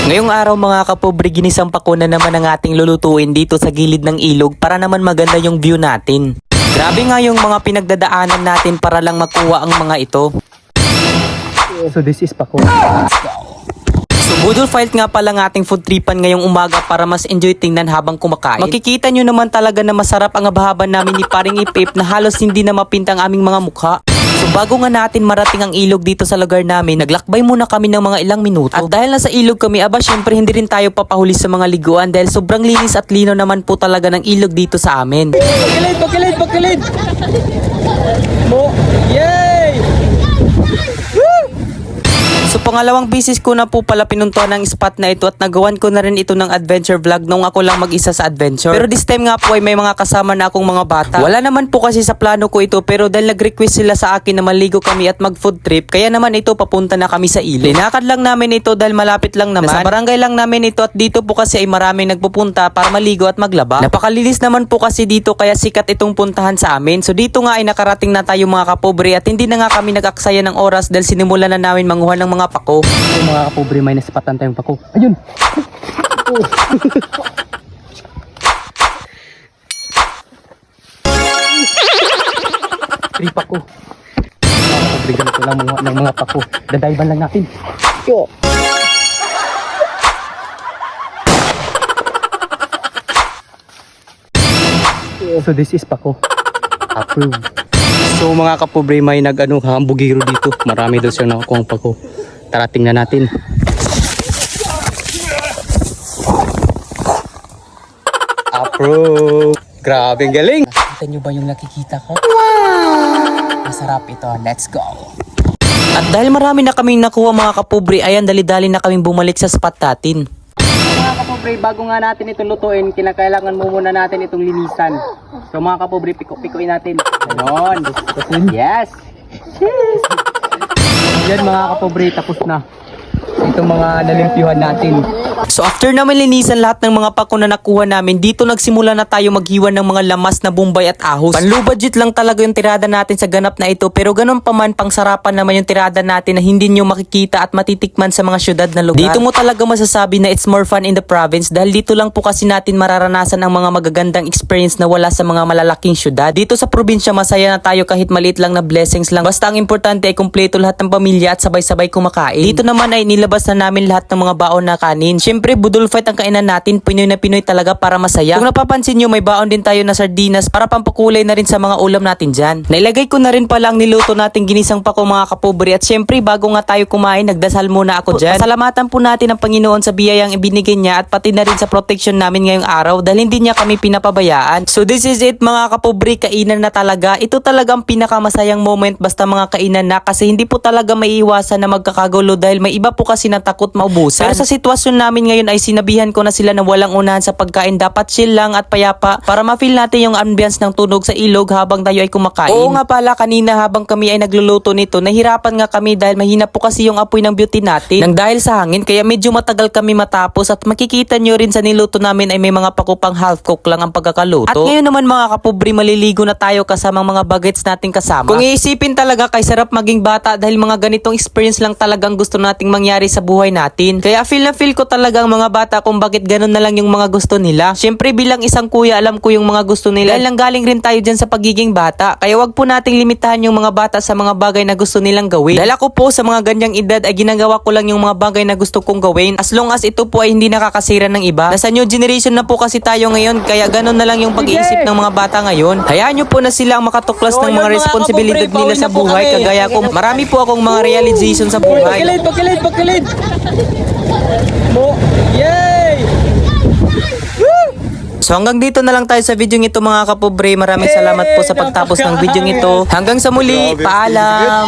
Ngayong araw mga kapobre, ginisang pako na naman ang ating lulutuin dito sa gilid ng ilog para naman maganda yung view natin. Grabe nga yung mga pinagdadaanan natin para lang makuha ang mga ito. So this is pako. So budol fight nga pala ng ating food tripan ngayong umaga para mas enjoy tingnan habang kumakain. Makikita nyo naman talaga na masarap ang abahaban namin ni Paring Ipip na halos hindi na mapinta ang aming mga mukha. So bago nga natin marating ang ilog dito sa lugar namin, naglakbay muna kami ng mga ilang minuto. At dahil nasa ilog kami, syempre hindi rin tayo papahuli sa mga liguan dahil sobrang linis at lino naman po talaga ng ilog dito sa amin. Pagkilid! Mo! Yay! So pangalawang bisis ko na po pala pinuntuhan ng spot na ito at nagawan ko na rin ito ng adventure vlog nung ako lang mag-isa sa adventure. Pero this time nga po ay may mga kasama na akong mga bata. Wala naman po kasi sa plano ko ito pero dahil nag-request sila sa akin na maligo kami at mag-food trip, kaya naman ito papunta na kami sa ilog. Linakad lang namin ito dahil malapit lang naman. Sa barangay lang namin ito at dito po kasi ay maraming nagpupunta para maligo at maglaba. Napakalinis naman po kasi dito kaya sikat itong puntahan sa amin. So dito nga ay nakarating na tayo mga kapobre at hindi na nga kami nag-aksaya ng oras dahil sinimulan na namin manguha ng mga pako. So mga kapobre, may nasipatan tayong pako. Ayun! Three pako. Mga kapobre, ganito lang ng mga pako. Dadayban lang natin. Yo! So this is pako. Approve. So mga kapobre, may hambugiro dito. Marami daw siya nakukuha ang pako. Tara, tingnan natin. Approve! Grabe, galing! Nakita nyo ba yung nakikita ko? Wow! Masarap ito. Let's go! At dahil marami na kaming nakuha mga kapobre, ayan dali-dali na kaming bumalik sa spot natin. Mga kapobre, bago nga natin ito lutuin, kinakailangan mo muna natin itong linisan. So mga kapobre, piko-pikoin natin. Ayun! Yes! Cheers! Yan mga kapobre, tapos na itong mga nalimpihan natin. So after naman linisan lahat ng mga pako na nakuha namin, dito nagsimula na tayo maghiwan ng mga lamas na bombay at ahos. Panlow budget lang talaga yung tirada natin sa ganap na ito, pero ganun pa man pangsarapan naman yung tirada natin na hindi nyo makikita at matitikman sa mga syudad na lugar. Dito mo talaga masasabi na it's more fun in the province dahil dito lang po kasi natin mararanasan ang mga magagandang experience na wala sa mga malalaking syudad. Dito sa probinsya masaya na tayo kahit maliit lang na blessings lang. Basta ang importante ay kumpleto lahat ng pamilya at sabay-sabay kumakain. Dito naman ay nilabas na namin lahat ng mga baon na kanin. Siyempre, budol fight ang kainan natin. Pinoy na Pinoy talaga para masaya. Kung napapansin nyo, may baon din tayo na sardinas para pampakulay na rin sa mga ulam natin dyan. Nailagay ko na rin pala ang niluto natin ginisang pako mga kapobre. At siyempre, bago nga tayo kumain, nagdasal muna ako dyan. Pasalamatan po natin ang Panginoon sa biyayang ibinigay niya at pati na rin sa protection namin ngayong araw dahil hindi niya kami pinapabayaan. So this is it mga kapobre, kainan na talaga. Ito talaga ang pinakamasayang moment basta mga kainan na kasi hindi po talaga maiiwasan na magkakagulo dahil may iba po kasi na takot maubusan. Pero sa sitwasyon namin ngayon ay sinabihan ko na sila na walang unahan sa pagkain, dapat chill lang at payapa para ma-feel natin yung ambience ng tunog sa ilog habang tayo ay kumakain. Oo nga pala, kanina habang kami ay nagluluto nito, nahirapan nga kami dahil mahina po kasi yung apoy ng beauty natin nang dahil sa hangin, kaya medyo matagal kami matapos at makikita nyo rin sa niluto namin ay may mga pakupang half cook lang ang pagkakaluto. At ngayon naman mga kapobre, maliligo na tayo kasama mga bagets nating kasama. Kung iisipin talaga kay sarap maging bata dahil mga ganitong experience lang talagang gusto nating mangyari sa buhay natin. Kaya feel na feel ko talaga ang mga bata kung bakit ganun na lang yung mga gusto nila. Siyempre bilang isang kuya, alam ko yung mga gusto nila. Dahil lang galing rin tayo dyan sa pagiging bata. Kaya wag po nating limitahan yung mga bata sa mga bagay na gusto nilang gawin. Dahil ako po sa mga ganyang edad ay ginagawa ko lang yung mga bagay na gusto kong gawin. As long as ito po ay hindi nakakasira ng iba. Nasa new generation na po kasi tayo ngayon, kaya ganun na lang yung pag-iisip ng mga bata ngayon. Hayaan nyo po na sila ang makatuklas ng mga responsibilidad nila sa buhay. Kagaya ko, marami po akong mga realization sa buhay. Pagkilid! Mo! Yay! So hanggang dito na lang tayo sa video ito mga kapobre. Maraming salamat po sa pagtapos ng video ito. Hanggang sa muli, paalam!